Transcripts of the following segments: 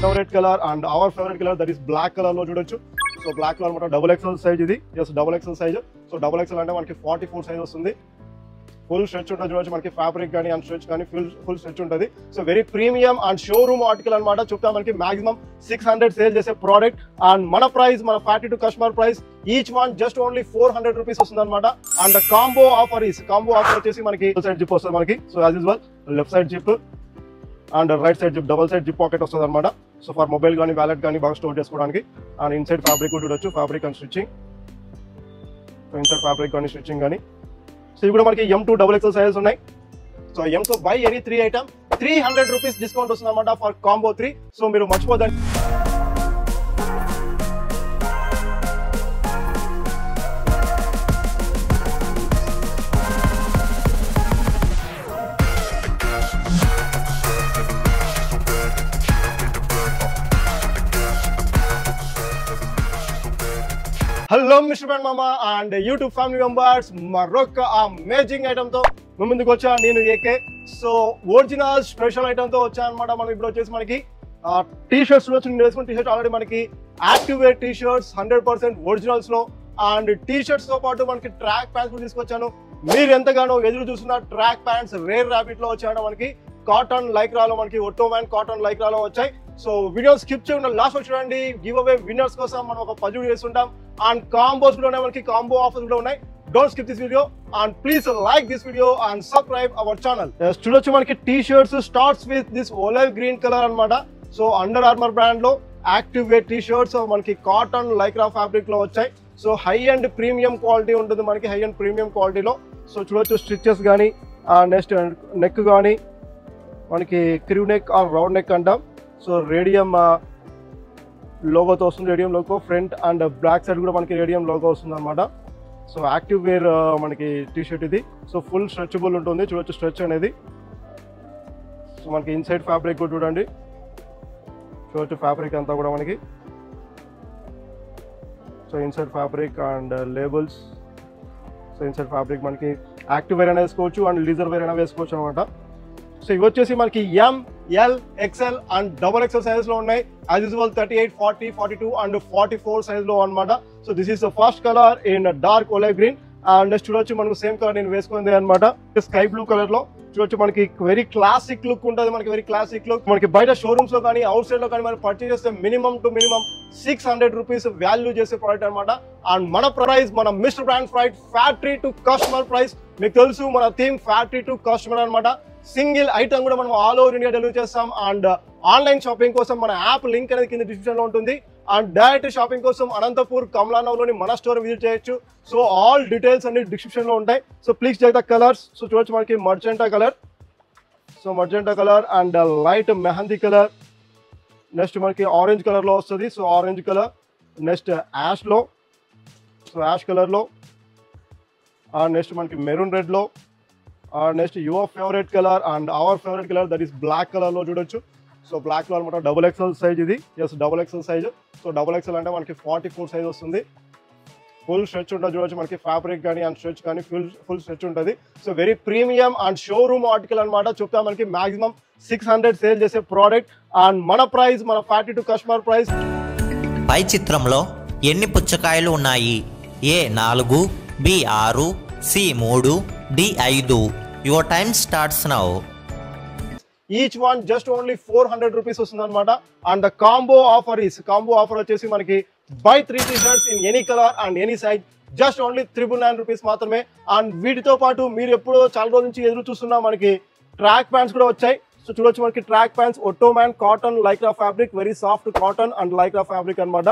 favorite color and our favorite color, that is black color lo chudochu. So black color mata double XL size idi. Yes, double XL size. So double XL ante manaki 44 size vastundi. Full stretch untadi chudochu manaki fabric gaani and stretch gaani full stretch untadi. So very premium and showroom article anamata. Chupta manaki maximum 600 sale chese product and mana price, mana factory to customer price, each one just only 400 rupees vastundi anamata. And the combo offer vachesi manaki side zip vastadi manaki. So as usual left side zip and right side zip, double side zip pocket వస్తుంది అనమాట. So for mobile కానీ wallet కానీ బాగా store చేసుకోవడానికి. And inside fabric కూడా చూడొచ్చు, fabric and stitching. So inside fabric కానీ stitching కానీ. సో ఇవి కూడా మనకి M2 XXL సైజెస్ ఉన్నాయి. So M2 by any 3 item 300 rupees discount వస్తుంది అనమాట ఫర్ కాంబో 3. సో మీరు మర్చిపోదండి. హలో మిస్టర్ బ్రాండ్ మామా అండ్ యూట్యూబ్ ఫ్యామిలీ మెంబర్స్, మరొక అమేజింగ్ ఐటమ్ తో మేము ముందుకు వచ్చా. నేను AK. So original special item తో వచ్చా అనమాట. మనం ఇప్పుడు వచ్చేసి మనకి టీ షర్ట్స్ వచ్చి నేను వేసుకున్న టీ షర్ట్స్ ఆల్రెడీ మనకి active wear T shirts 100% originals లో అండ్ టీ షర్ట్స్ తో పాటు మనకి ట్రాక్ ప్యాంట్స్ కూడా తీసుకొచ్చాను. మీరు ఎంతగానో ఎదురు చూస్తున్న ట్రాక్ ప్యాంట్స్ రేర్ ర్యాపిడ్ లో వచ్చాయో మనకి కాటన్ లైక్రాలో, మనకి ఒట్టోమ్యాన్ కాటన్ లైక్రాలో వచ్చాయి. సో వీడియో స్కిప్ చేయకుండా లాస్ట్ వచ్చి చూడండి. గివ్ అవే విన్నర్స్ కోసం మనం ఒక 10 వీడియోస్ ఉంటాం అండ్ కాంబోస్ కూడా ఉన్నాయి, మనకి కాంబో ఆఫర్స్ కూడా ఉన్నాయి. Don't skip this video and please like this video and subscribe our channel. చూడొచ్చు మనకి T shirts starts with this olive green colour అనమాట. సో అండర్ ఆర్మర్ బ్రాండ్ లో యాక్టివ్ వేర్ టీ షర్ట్స్ మనకి cotton lycra fabric లో వచ్చాయి. So high and premium quality ఉంటుంది మనకి, high and premium క్వాలిటీలో. సో చూడొచ్చు స్టిచెస్ కానీ నెక్స్ట్ నెక్ కానీ మనకి crew neck or round neck అంటాం. సో రేడియం లోగోతో వస్తుంది, radium logo front and back side కూడా మనకి రేడియం లోగో వస్తుంది అనమాట. సో యాక్టివ్ వేర్ మనకి టీ షర్ట్ ఇది. సో ఫుల్ స్ట్రెచబుల్ ఉంటుంది, చూడొచ్చు స్ట్రెచ్ అనేది. సో మనకి ఇన్సైడ్ ఫ్యాబ్రిక్ కూడా చూడండి, చూడొచ్చు ఫ్యాబ్రిక్ అంతా కూడా మనకి. So inside fabric and labels. So inside fabric మనకి యాక్టివ్ వేర్ అయినా వేసుకోవచ్చు అండ్ లీజర్ వేర్ అయినా వేసుకోవచ్చు అనమాట. సో ఇవి వచ్చేసి మనకి M, L, XL and XXL size లో ఉన్నాయి. యాజ్ యూజువల్ 38, 40, 42 అండ్ 44 సైజ్ లో అనమాట. So this is the first colour in dark olive green and next చూడొచ్చు మనకు సేమ్ కలర్ నేను వేసుకుంది అనమాట, స్కై బ్లూ కలర్ లో. చూడొచ్చు మనకి వెరీ క్లాసిక్ లుక్ ఉంటుంది, మనకి వెరీ క్లాసిక్ లుక్. మనకి బయట షోరూమ్స్ లో కానీ అవుట్ సైడ్ లో కానీ మనం పర్చేస్ చేస్తే minimum to minimum 600 rupees value చేసే ప్రోడక్ట్ అనమాట. అండ్ మన ప్రైస్, మన mister brand price factory to customer price. మీకు తెలుసు మన థీమ్ ఫ్యాక్టరీ టు కస్టమర్ అనమాట. సింగిల్ ఐటమ్ కూడా మనం ఆల్ ఓవర్ ఇండియా డెలివరీ చేస్తాం. అండ్ ఆన్లైన్ షాపింగ్ కోసం మన యాప్ లింక్ అనేది కింద డిస్క్రిప్షన్ లో ఉంటుంది. అండ్ డైరెక్ట్ షాపింగ్ కోసం అనంతపూర్ కమలానగర్లోని మన స్టోర్ విజిట్ చేయొచ్చు. సో ఆల్ డీటెయిల్స్ అన్ని డిస్క్రిప్షన్ లో ఉంటాయి. So please check the colours. So చూడొచ్చు మనకి magenta colour, so magenta colour and light mehndi colour. Next మనకి ఆరెంజ్ కలర్ లో వస్తుంది. So orange colour. Next ash లో, సో యాష్ కలర్ లో. నెక్స్ట్ మనకి మెరూన్ రెడ్ లో. Next your favourite colour and our favourite colour, that is black colour లో చూడొచ్చు. So black colour అనమాట XXL సైజ్ ఇది. Yes XXL size. So XXL అంటే మనకి 44 సైజ్ వస్తుంది. ఫుల్ స్ట్రెచ్ ఉంటుంది, చూడొచ్చు మనకి ఫ్యాబ్రిక్ కానీ అండ్ స్ట్రెచ్ కానీ ఫుల్ స్ట్రెచ్ ఉంటుంది. So very premium and showroom article అనమాట. చెప్తా మనకి మాక్సిమం 600 సేల్ చేసే ప్రోడక్ట్ అండ్ మన ప్రైస్, మన ఫ్యాక్టరీ టు కస్టమర్ ప్రైస్. పై చిత్రంలో ఎన్ని పుచ్చకాయలు ఉన్నాయి? A 4, B 6, C 3, D 5. Your time starts now. Each one just only 400 rupees వస్తుంది అనమాట. అండ్ ద కాంబో ఆఫర్ వచ్చేసి మనకి buy 3 T shirts in any colour and any size just only 999 rupees మాత్రమే. And వీటితో పాటు మీరు ఎప్పుడో చాలా రోజుల నుంచి ఎదురు చూస్తున్న మనకి ట్రాక్ ప్యాంట్స్ కూడా వచ్చాయి. సో చూడొచ్చు మనకి track pants ottoman cotton lycra fabric, very soft cotton and lycra fabric అనమాట.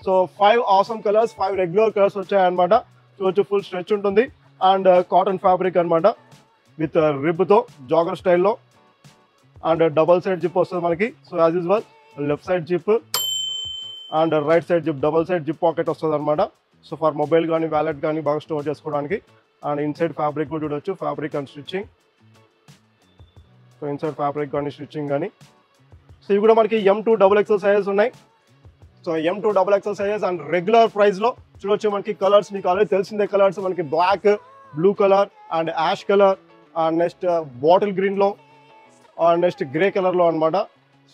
So 5 awesome colours, 5 regular colours వచ్చాయి అనమాట. చూడొచ్చు ఫుల్ స్ట్రెచ్ ఉంటుంది అండ్ కాటన్ ఫ్యాబ్రిక్ అనమాట విత్ రిబ్ తో జాగర్ స్టైల్లో. అండ్ డబల్ సైడ్ జిప్ వస్తుంది మనకి. So as usual left side zip and right side zip, double side zip pocket వస్తుంది అనమాట. సో ఫర్ మొబైల్ కానీ వ్యాలెట్ కానీ బాగా స్టోర్ చేసుకోవడానికి. అండ్ ఇన్సైడ్ ఫ్యాబ్రిక్ కూడా చూడొచ్చు, fabric and stitching. So inside fabric కానీ స్టిచ్చింగ్ కానీ. సో ఇవి కూడా మనకి M2 XXL సైజెస్ ఉన్నాయి. So M2 XXL sizes and regular price లో చూడొచ్చు మనకి కలర్స్, మీకు ఆల్రెడీ తెలిసిందే కలర్స్. మనకి black, blue colour and ash colour and next bottle green లో అండ్ నెక్స్ట్ గ్రే కలర్ లో అనమాట.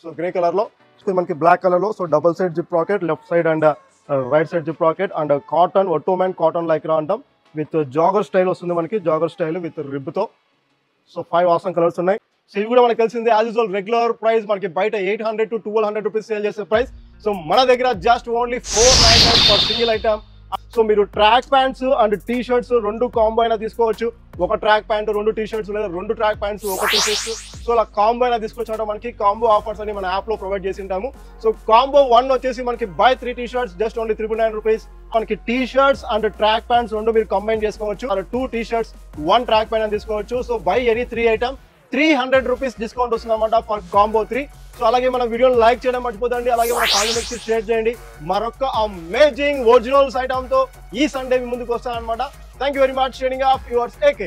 సో గ్రే కలర్ లో వస్తుంది మనకి బ్లాక్ కలర్ లో. So double side zip pocket, left side and right side zip pocket and cotton ottoman cotton lycra అంటాం. With jogger style వస్తుంది మనకి, జాగర్ స్టైల్ విత్ రిబ్ తో. సో 5 awesome కలర్స్ ఉన్నాయి. So ఇవి కూడా మనకి తెలిసింది యాజ్ యూజువల్ రెగ్యులర్ ప్రైస్ మనకి బయట 800 to 1200 రూపీస్ సేల్ చేసే ప్రైస్. సో మన దగ్గర just only 499 for single item. So మీరు track pants and T shirts 2 combo అయినా తీసుకోవచ్చు. ఒక ట్రాక్ ప్యాంట్ 2 టీ షర్ట్స్ లేదా 2 track pants 1 T shirts. So అలా కాంబో అయినా తీసుకోవచ్చు. మనకి కాంబో ఆఫర్స్ అని మన యాప్ లో ప్రొవైడ్ చేసి ఉంటాము. సో కాంబో 1 వచ్చేసి మనకి buy 3 T shirts just only 399 rupees. మనకి T shirts and track pants 2 మీరు కంబైన్ చేసుకోవచ్చు. 2 టీ షర్ట్స్ 1 ట్రాక్ ప్యాంట్ అని తీసుకోవచ్చు. So by any 3 item 300 rupees discount వస్తుంది అన్నమాట ఫర్ కాంబో 3. సో అలాగే మన వీడియోని లైక్ చేయడం మర్చిపోతండి. అలాగే మన కామెంట్స్ షేర్ చేయండి. మరొక అమేజింగ్ ఒరిజినల్స్ ఐటమ్ తో ఈ సండే మీ ముందుకు వస్తానన్నమాట. Thank you very much. Sharing of yours AK.